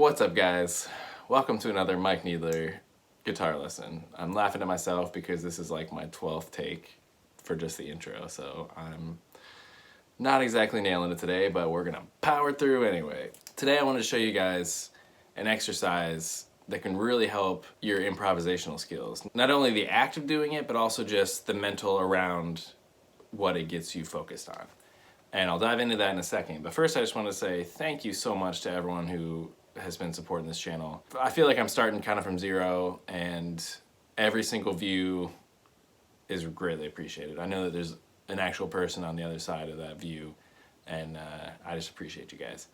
What's up, guys? Welcome to another Mike Needler guitar lesson. I'm laughing at myself because this is like my 12th take for just the intro, so I'm not exactly nailing it today, but we're gonna power through anyway. Today I wanted to show you guys an exercise that can really help your improvisational skills. Not only the act of doing it, but also just the mental around what it gets you focused on. And I'll dive into that in a second. But first I just want to say thank you so much to everyone who has been supporting this channel. I feel like I'm starting kind of from zero, and every single view is greatly appreciated. I know that there's an actual person on the other side of that view, and I just appreciate you guys.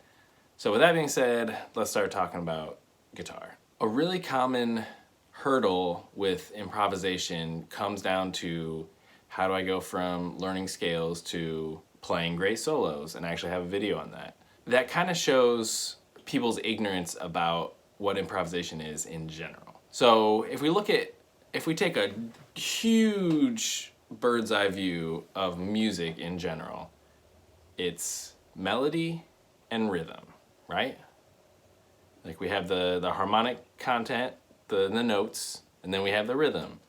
So with that being said, let's start talking about guitar. A really common hurdle with improvisation comes down to how do I go from learning scales to playing great solos, and I actually have a video on that. That kind of shows people's ignorance about what improvisation is in general. So if we take a huge bird's eye view of music in general, it's melody and rhythm, right? Like we have the harmonic content, the notes, and then we have the rhythm.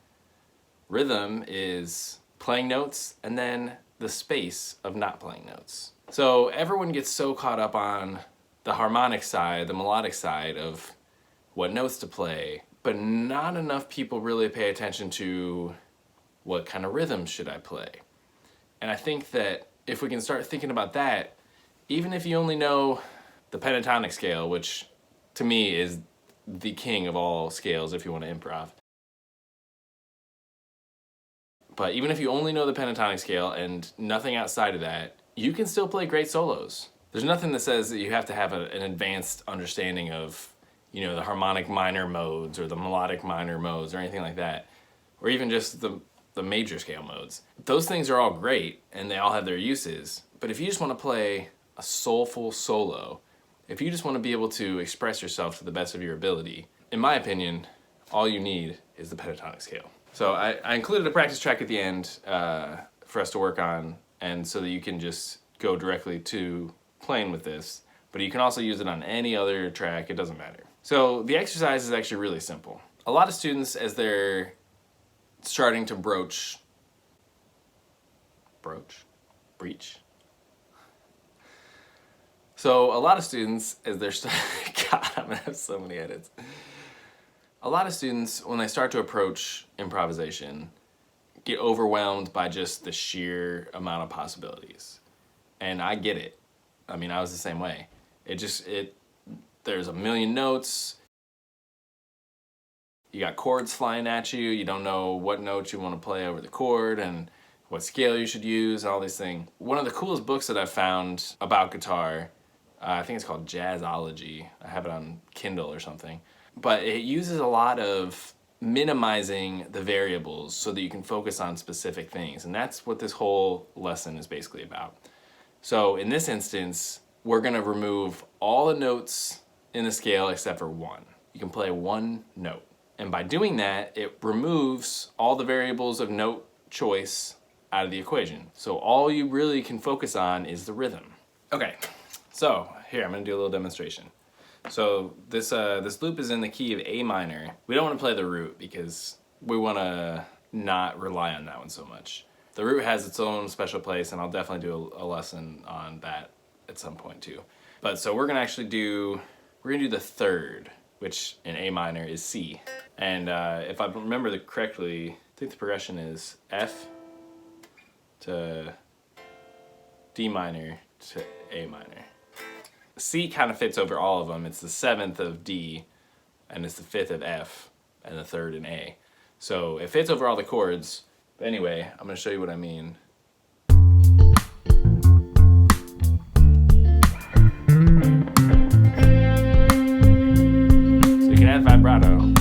Rhythm is playing notes and then the space of not playing notes. So everyone gets so caught up on the harmonic side, the melodic side of what notes to play, but not enough people really pay attention to what kind of rhythm should I play. And I think that if we can start thinking about that, even if you only know the pentatonic scale, which to me is the king of all scales if you want to improv, but even if you only know the pentatonic scale and nothing outside of that, you can still play great solos. There's nothing that says that you have to have an advanced understanding of, the harmonic minor modes or the melodic minor modes or anything like that, or even just the major scale modes. Those things are all great and they all have their uses, but if you just want to play a soulful solo, if you just want to be able to express yourself to the best of your ability, in my opinion, all you need is the pentatonic scale. So I included a practice track at the end for us to work on, and so that you can just go directly to playing with this, but you can also use it on any other track, it doesn't matter. So the exercise is actually really simple. A lot of students, as they're starting to breach. So a lot of students, as they're God, I'm gonna have so many edits. A lot of students, when they start to approach improvisation, get overwhelmed by just the sheer amount of possibilities. And I get it. I mean, I was the same way. There's a million notes. You got chords flying at you. You don't know what notes you want to play over the chord and what scale you should use, all these things. One of the coolest books that I've found about guitar, I think it's called Jazzology. I have it on Kindle or something. But it uses a lot of minimizing the variables so that you can focus on specific things. And that's what this whole lesson is basically about. So in this instance, we're gonna remove all the notes in the scale except for one. You can play one note. And by doing that, it removes all the variables of note choice out of the equation. So all you really can focus on is the rhythm. Okay, so here, I'm gonna do a little demonstration. So this loop is in the key of A minor. We don't want to play the root because we want to not rely on that one so much. The root has its own special place, and I'll definitely do a lesson on that at some point too. But so we're gonna do the third, which in A minor is C. And if I remember correctly, I think the progression is F to D minor to A minor. C kind of fits over all of them. It's the 7th of D, and it's the 5th of F, and the 3rd in A. So it fits over all the chords. But anyway, I'm gonna show you what I mean. So you can add vibrato.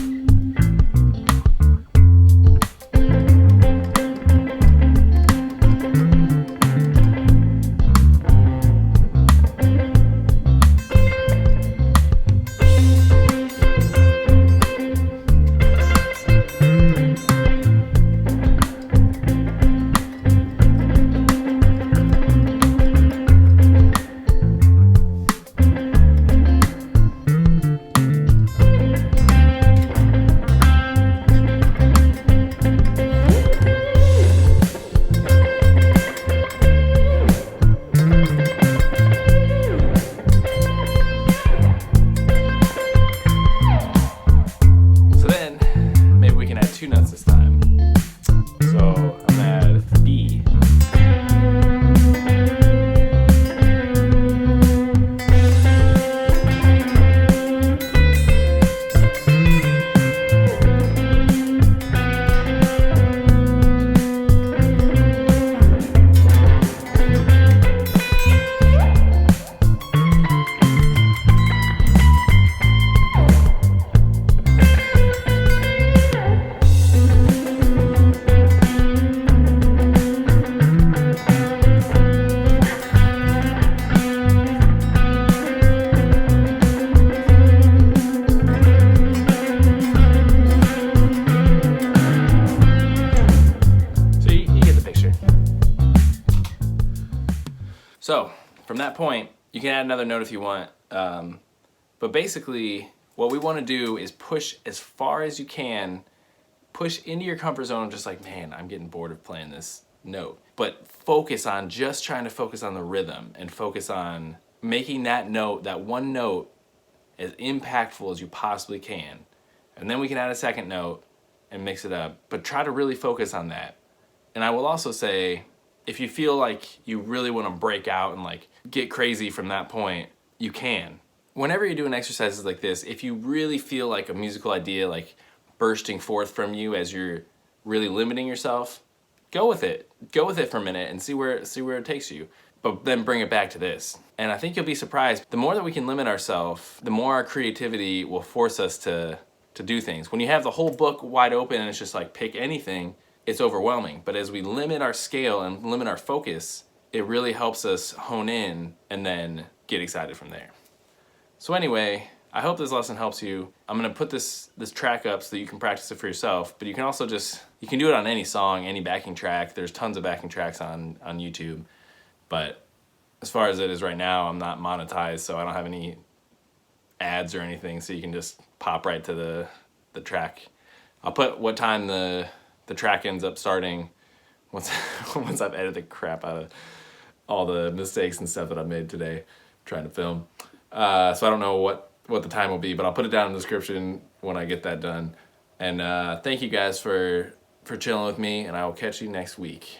So from that point, you can add another note if you want. But basically, what we want to do is push as far as you can, push into your comfort zone, just like, man, I'm getting bored of playing this note. But focus on just trying to focus on the rhythm and focus on making that note, that one note, as impactful as you possibly can. And then we can add a second note and mix it up. But try to really focus on that. And I will also say, if you feel like you really want to break out and like get crazy from that point, you can. Whenever you're doing exercises like this, if you really feel like a musical idea like bursting forth from you as you're really limiting yourself, go with it. Go with it for a minute and see where it takes you. But then bring it back to this. And I think you'll be surprised. The more that we can limit ourselves, the more our creativity will force us to do things. When you have the whole book wide open and it's just like pick anything, it's overwhelming. But as we limit our scale and limit our focus, it really helps us hone in and then get excited from there. So anyway, I hope this lesson helps you. I'm gonna put this track up so that you can practice it for yourself, but you can also you can do it on any song, any backing track. There's tons of backing tracks on YouTube. But as far as it is right now, I'm not monetized, so I don't have any ads or anything, so you can just pop right to the track. I'll put what time the track ends up starting once I've edited the crap out of all the mistakes and stuff that I've made today trying to film. So I don't know what the time will be, but I'll put it down in the description when I get that done. And thank you guys for chilling with me, and I will catch you next week.